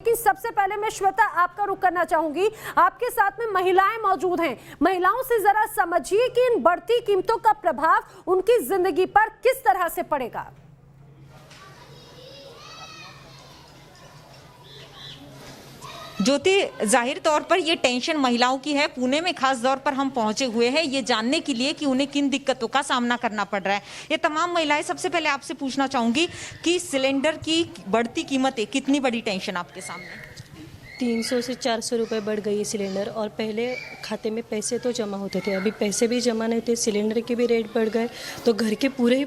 कि सबसे पहले मैं श्वेता आपका रुख करना चाहूंगी, आपके साथ में महिलाएं मौजूद हैं। महिलाओं से जरा समझिए कि इन बढ़ती कीमतों का प्रभाव उनकी जिंदगी पर किस तरह से पड़ेगा। ज्योति, जाहिर तौर पर ये टेंशन महिलाओं की है। पुणे में खास तौर पर हम पहुंचे हुए हैं ये जानने के लिए कि उन्हें किन दिक्कतों का सामना करना पड़ रहा है। ये तमाम महिलाएं, सबसे पहले आपसे पूछना चाहूंगी कि सिलेंडर की बढ़ती कीमतें कितनी बड़ी टेंशन आपके सामने? 300 से 400 रुपये बढ़ गई है सिलेंडर। और पहले खाते में पैसे तो जमा होते थे, अभी पैसे भी जमा नहीं थे, सिलेंडर के भी रेट बढ़ गए, तो घर के पूरे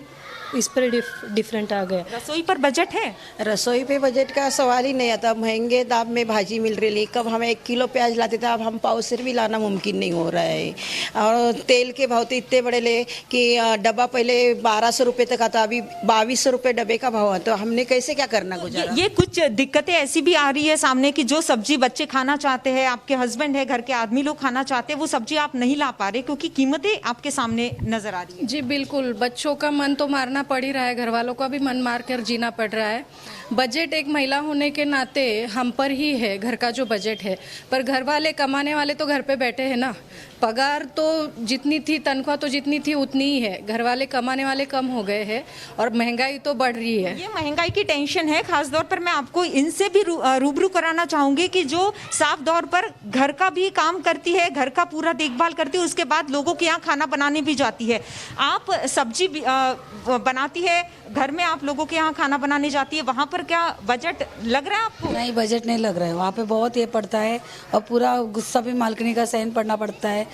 इस पर डिफरेंट आ गया। रसोई पर बजट है? रसोई पे बजट का सवाल ही नहीं आता। महंगे दाम में भाजी मिल रही है। कब हम 1 किलो प्याज लाते थे, अब हम पावसर भी लाना मुमकिन नहीं हो रहा है। और तेल के भाव तो इतने बड़े ले कि डब्बा पहले 1200 रुपये तक आता, अभी 2200 रुपये डब्बे का भाव है। तो हमने कैसे क्या करना गुजारा? ये कुछ दिक्कतें ऐसी भी आ रही है सामने कि जो सब्जी बच्चे खाना चाहते हैं, आपके हस्बैंड है, घर के आदमी लोग खाना चाहते हैं, वो सब्जी आप नहीं ला पा रहे क्योंकि कीमतें आपके सामने नजर आ रही है। जी बिल्कुल, बच्चों का मन तो मारना पड़ ही रहा है, घर वालों का भी मन मार कर जीना पड़ रहा है। बजट एक महिला होने के नाते हम पर ही है, घर का जो बजट है। पर घर वाले, कमाने वाले तो घर पे बैठे हैं ना। पगार तो जितनी थी, तनख्वाह तो जितनी थी उतनी ही है। घर वाले, कमाने वाले कम हो गए हैं और महंगाई तो बढ़ रही है। ये महंगाई की टेंशन है। खास तौर पर मैं आपको इनसे भी रूबरू कराना चाहूंगी कि जो साफ तौर पर घर का भी काम करती है, घर का पूरा देखभाल करती है, उसके बाद लोगों के यहाँ खाना बनाने भी जाती है। आप सब्जी बनाती है घर में, आप लोगों के यहाँ खाना बनाने जाती है, वहाँ पर क्या बजट लग रहा है आपको? नहीं, बजट नहीं लग रहा है। वहाँ पे बहुत ये पड़ता है और पूरा गुस्सा भी मालकिनी का सहन पड़ना पड़ता है।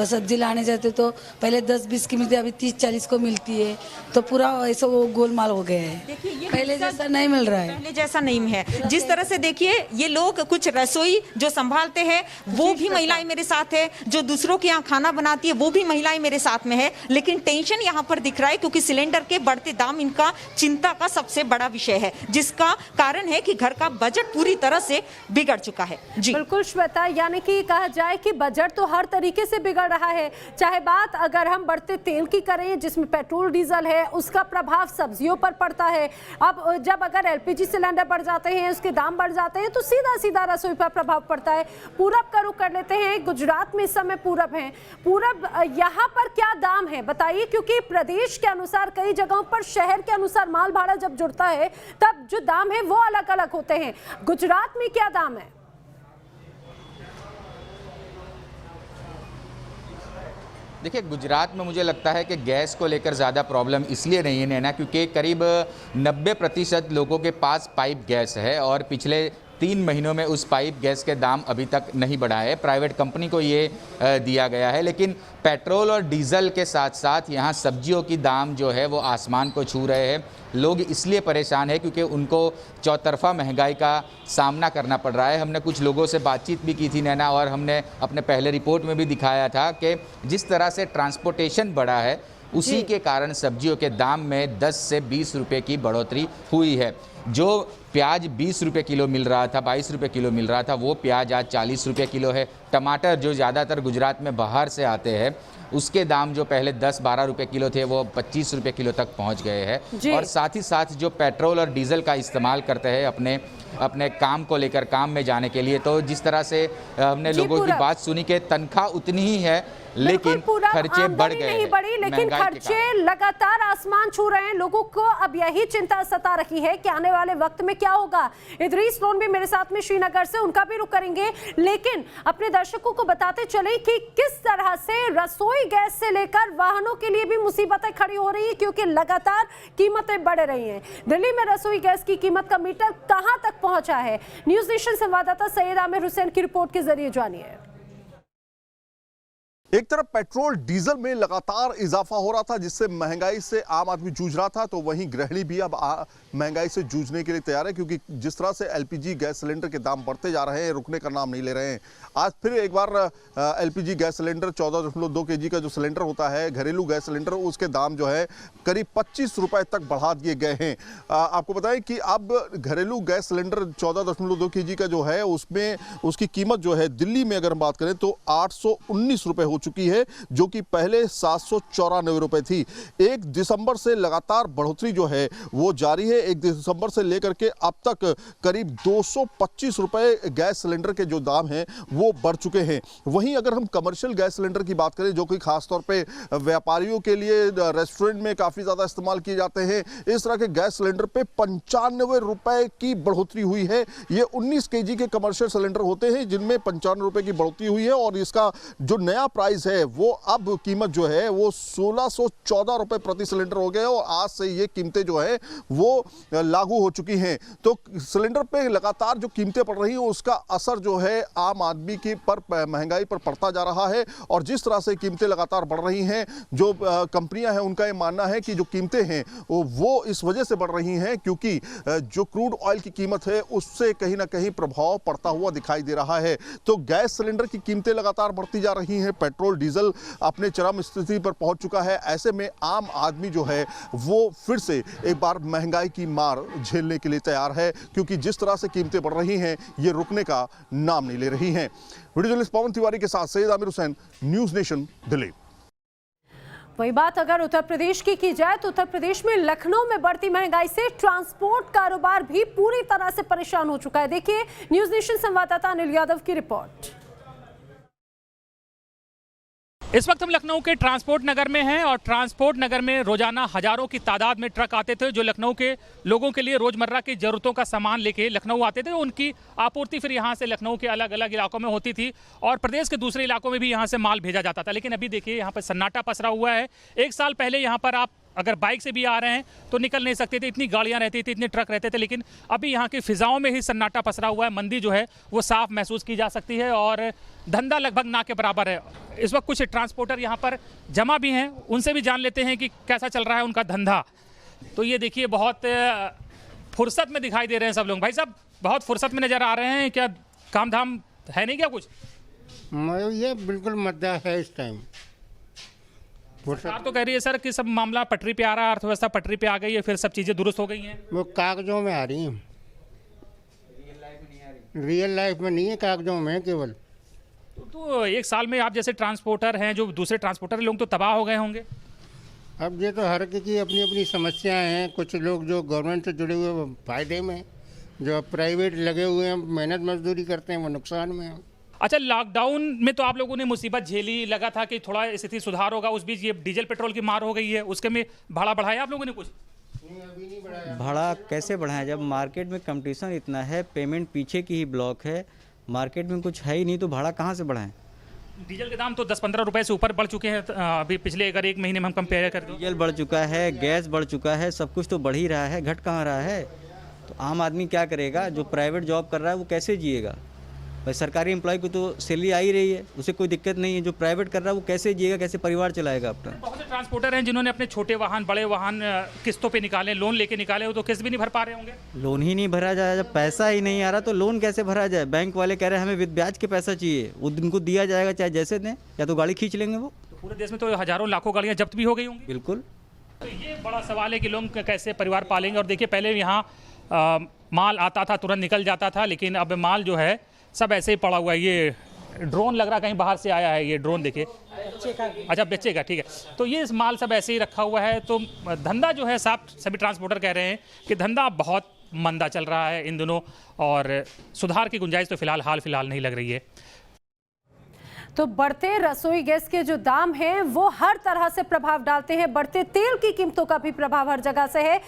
सब्जी लाने जाते तो पहले 10-20 की मिलती है, अभी 30-40 को मिलती है। तो पूरा ऐसा वो गोलमाल हो गया है। पहले जैसा नहीं मिल रहा है, पहले जैसा नहीं है। जिस तरह से देखिए, ये लोग कुछ रसोई जो संभालते हैं वो भी महिलाएं मेरे साथ है, जो दूसरों के यहाँ खाना बनाती है वो भी महिलाएं मेरे साथ में है। लेकिन टेंशन यहाँ पर दिख रहा है क्योंकि सिलेंडर के बढ़ते दाम इनका चिंता का सबसे बड़ा विषय है, जिसका कारण है कि घर का बजट पूरी तरह से बिगड़ चुका है। जी बिल्कुल श्वेता, यानी कि कहा जाए कि बजट तो हर तरीके से बिगड़ रहा है। चाहे बात अगर हम बढ़ते तेल की करें, जिसमें पेट्रोल डीजल है, उसका प्रभाव सब्जियों पर पड़ता है। अब जब अगर एलपीजी सिलेंडर बढ़ जाते हैं, उसके दाम बढ़ जाते हैं, तो सीधा सीधा रसोई पर प्रभाव पड़ता है। पूरब का रुख कर लेते हैं। गुजरात में इस समय पूरब है। पूरब, यहाँ पर क्या दाम है बताइए, क्योंकि प्रदेश के अनुसार कई जगहों पर शहर के अनुसार माल भाड़ा जब जुड़ता है तब जो दाम है वो अलग अलग होते हैं। गुजरात में क्या दाम है? देखिए, गुजरात में मुझे लगता है कि गैस को लेकर ज़्यादा प्रॉब्लम इसलिए नहीं है नैना, क्योंकि करीब 90% लोगों के पास पाइप गैस है और पिछले 3 महीनों में उस पाइप गैस के दाम अभी तक नहीं बढ़ा है। प्राइवेट कंपनी को ये दिया गया है। लेकिन पेट्रोल और डीजल के साथ साथ यहाँ सब्जियों की दाम जो है वो आसमान को छू रहे हैं। लोग इसलिए परेशान हैं क्योंकि उनको चौतरफा महंगाई का सामना करना पड़ रहा है। हमने कुछ लोगों से बातचीत भी की थी नैना, और हमने अपने पहले रिपोर्ट में भी दिखाया था कि जिस तरह से ट्रांसपोर्टेशन बढ़ा है उसी के कारण सब्जियों के दाम में 10 से 20 रुपये की बढ़ोतरी हुई है। जो प्याज 20 रुपये किलो मिल रहा था, 22 रुपये किलो मिल रहा था, वो प्याज आज 40 रुपये किलो है। टमाटर जो ज़्यादातर गुजरात में बाहर से आते हैं, उसके दाम जो पहले 10-12 रुपये किलो थे वो 25 रुपये किलो तक पहुंच गए हैं। और साथ ही साथ जो पेट्रोल और डीजल का इस्तेमाल करते हैं अपने काम को लेकर, काम में जाने के लिए, तो जिस तरह से हमने लोगों की बात सुनी कि तनख्वाह उतनी ही है लेकिन खर्चे बढ़ गए नहीं बढ़ी, लेकिन खर्चे लगातार आसमान छू रहे हैं। लोगों को अब यही चिंता सता रखी है कि आने वाले वक्त में क्या होगा। इदरीस लोन भी मेरे साथ में श्रीनगर से, उनका भी रुख करेंगे। लेकिन अपने दर्शकों को बताते चले कि किस तरह से रसोई गैस से लेकर वाहनों के लिए भी मुसीबतें खड़ी हो रही है, क्योंकि लगातार कीमतें बढ़ रही हैं। दिल्ली में रसोई गैस की कीमत का मीटर कहां तक पहुंचा है, न्यूज नेशन संवाददाता सैयद आमिर हुसैन की रिपोर्ट के जरिए जानिए। एक तरफ पेट्रोल डीजल में लगातार इजाफा हो रहा था, जिससे महंगाई से आम आदमी जूझ रहा था, तो वहीं गृहिणी भी अब महंगाई से जूझने के लिए तैयार है, क्योंकि जिस तरह से एलपीजी गैस सिलेंडर के दाम बढ़ते जा रहे हैं, रुकने का नाम नहीं ले रहे हैं। आज फिर एक बार एलपीजी गैस सिलेंडर 14.2 kg का जो सिलेंडर होता है, घरेलू गैस सिलेंडर, उसके दाम जो है करीब 25 रुपए तक बढ़ा दिए गए हैं। आपको बताएं कि अब घरेलू गैस सिलेंडर 14.2 kg का जो है, उसमें उसकी कीमत जो है दिल्ली में अगर हम बात करें तो 819 रुपए हो चुकी है, जो कि पहले 794 रुपए थी। 1 दिसंबर से लगातार बढ़ोतरी जो है वो जारी है। 1 दिसंबर से लेकर के अब तक करीब 225 रुपए गैस सिलेंडर के जो दाम हैं वो बढ़ चुके हैं। वहीं अगर हम कमर्शियल गैस सिलेंडर की बात करें, जो कि खासतौर पे व्यापारियों के लिए रेस्टोरेंट में काफ़ी ज़्यादा इस्तेमाल किए जाते हैं, इस तरह के गैस सिलेंडर पे 95 रुपए की बढ़ोतरी हुई है। ये 19 केजी के कमर्शियल सिलेंडर होते हैं जिनमें 95 रुपए की बढ़ोतरी हुई है और इसका जो नया प्राइस है वो अब कीमत जो है वो 1614 रुपए प्रति सिलेंडर हो गए और आज से ये कीमतें जो है वो लागू हो चुकी हैं। तो सिलेंडर पे लगातार जो कीमतें पड़ रही हैं उसका असर जो है आम आदमी की पर महंगाई पर पड़ता जा रहा है और जिस तरह से कीमतें लगातार बढ़ रही हैं, जो कंपनियां हैं उनका ये मानना है कि जो कीमतें हैं वो इस वजह से बढ़ रही हैं क्योंकि जो क्रूड ऑयल की कीमत है उससे कहीं ना कहीं प्रभाव पड़ता हुआ दिखाई दे रहा है। तो गैस सिलेंडर की कीमतें लगातार बढ़ती जा रही हैं, पेट्रोल डीजल अपने चरम स्थिति पर पहुंच चुका है। ऐसे में आम आदमी जो है वो फिर से एक बार महंगाई की मार झेलने के लिए तैयार है क्योंकि जिस तरह से कीमतें बढ़ रही हैं ये रुकने का नाम नहीं ले रही हैं। वीडियो जर्नलिस्ट पवन तिवारी के साथ सैयद आमिर हुसैन, न्यूज़ नेशन, दिल्ली। वही बात अगर उत्तर प्रदेश की जाए तो उत्तर प्रदेश में लखनऊ में बढ़ती महंगाई से ट्रांसपोर्ट कारोबार भी पूरी तरह से परेशान हो चुका है। देखिए न्यूज़ नेशन संवाददाता अनिल यादव की रिपोर्ट। इस वक्त हम लखनऊ के ट्रांसपोर्ट नगर में हैं और ट्रांसपोर्ट नगर में रोजाना हजारों की तादाद में ट्रक आते थे जो लखनऊ के लोगों के लिए रोजमर्रा की जरूरतों का सामान लेके लखनऊ आते थे। उनकी आपूर्ति फिर यहाँ से लखनऊ के अलग अलग इलाकों में होती थी और प्रदेश के दूसरे इलाकों में भी यहाँ से माल भेजा जाता था। लेकिन अभी देखिए यहाँ पर सन्नाटा पसरा हुआ है। 1 साल पहले यहाँ पर आप अगर बाइक से भी आ रहे हैं तो निकल नहीं सकते थे, इतनी गाड़ियां रहती थी, इतने ट्रक रहते थे। लेकिन अभी यहाँ की फिजाओं में ही सन्नाटा पसरा हुआ है। मंदी जो है वो साफ महसूस की जा सकती है और धंधा लगभग ना के बराबर है। इस वक्त कुछ ट्रांसपोर्टर यहाँ पर जमा भी हैं, उनसे भी जान लेते हैं कि कैसा चल रहा है उनका धंधा। तो ये देखिए बहुत फुर्सत में दिखाई दे रहे हैं सब लोग। भाई साहब बहुत फुर्सत में नज़र आ रहे हैं, क्या काम धाम है नहीं क्या कुछ? ये बिल्कुल मद्दा है इस टाइम। सरकार तो कह रही है सर कि सब मामला पटरी पे आ रहा है, अर्थव्यवस्था पटरी पे आ गई है, फिर सब चीज़ें दुरुस्त हो गई हैं। वो कागजों में आ रही हैं, रियल लाइफ में नहीं है, कागजों में केवल। तो 1 साल में आप जैसे ट्रांसपोर्टर हैं, जो दूसरे ट्रांसपोर्टर लोग तो तबाह हो गए होंगे। अब ये तो हर की अपनी अपनी समस्याएं हैं। कुछ लोग जो गवर्नमेंट से जुड़े हुए वो फायदे में, जो प्राइवेट लगे हुए हैं मेहनत मजदूरी करते हैं वो नुकसान में हैं। अच्छा, लॉकडाउन में तो आप लोगों ने मुसीबत झेली, लगा था कि थोड़ा स्थिति सुधार होगा, उस बीच ये डीजल पेट्रोल की मार हो गई है, उसके में भाड़ा बढ़ाया आप लोगों ने कुछ? अभी नहीं बढ़ाया। भाड़ा कैसे बढ़ाया जब मार्केट में कंपटीशन इतना है, पेमेंट पीछे की ही ब्लॉक है, मार्केट में कुछ है ही नहीं तो भाड़ा कहाँ से बढ़ाएं? डीजल के दाम तो 10-15 रुपए से ऊपर बढ़ चुके हैं अभी पिछले अगर 1 महीने में हम कंपेयर करें तो। डीजल बढ़ चुका है, गैस बढ़ चुका है, सब कुछ तो बढ़ ही रहा है, घट कहाँ रहा है? तो आम आदमी क्या करेगा? जो प्राइवेट जॉब कर रहा है वो कैसे जिएगा? भाई सरकारी एम्प्लॉय को तो सैलरी आ ही रही है, उसे कोई दिक्कत नहीं है। जो प्राइवेट कर रहा है वो कैसे जिएगा, कैसे परिवार चलाएगा अपना? बहुत से ट्रांसपोर्टर हैं जिन्होंने अपने छोटे वाहन, बड़े वाहन किस्तों पे निकाले, लोन लेके निकाले, वो तो किस्त भी नहीं भर पा रहे होंगे। लोन ही नहीं भरा जाए, जब पैसा ही नहीं आ रहा तो लोन कैसे भरा जाए? बैंक वाले कह रहे हैं हमें विद ब्याज के पैसा चाहिए, वो उनको दिया जाएगा चाहे जैसे दें, या तो गाड़ी खींच लेंगे वो। तो पूरे देश में तो हजारों लाखों गाड़ियाँ जब्त भी हो गई होंगी। बिल्कुल। तो ये बड़ा सवाल है कि लोग कैसे परिवार पालेंगे। और देखिए पहले यहाँ माल आता था तुरंत निकल जाता था, लेकिन अब माल जो है सब ऐसे ही पड़ा हुआ है। ये ड्रोन लग रहा कहीं बाहर से आया है, ये ड्रोन देखिए। अच्छा बेचेगा, ठीक है। तो ये इस माल सब ऐसे ही रखा हुआ है। तो धंधा जो है साहब, सभी ट्रांसपोर्टर कह रहे हैं कि धंधा बहुत मंदा चल रहा है इन दिनों और सुधार की गुंजाइश तो फिलहाल नहीं लग रही है। तो बढ़ते रसोई गैस के जो दाम हैं वो हर तरह से प्रभाव डालते हैं, बढ़ते तेल की कीमतों का भी प्रभाव हर जगह से है।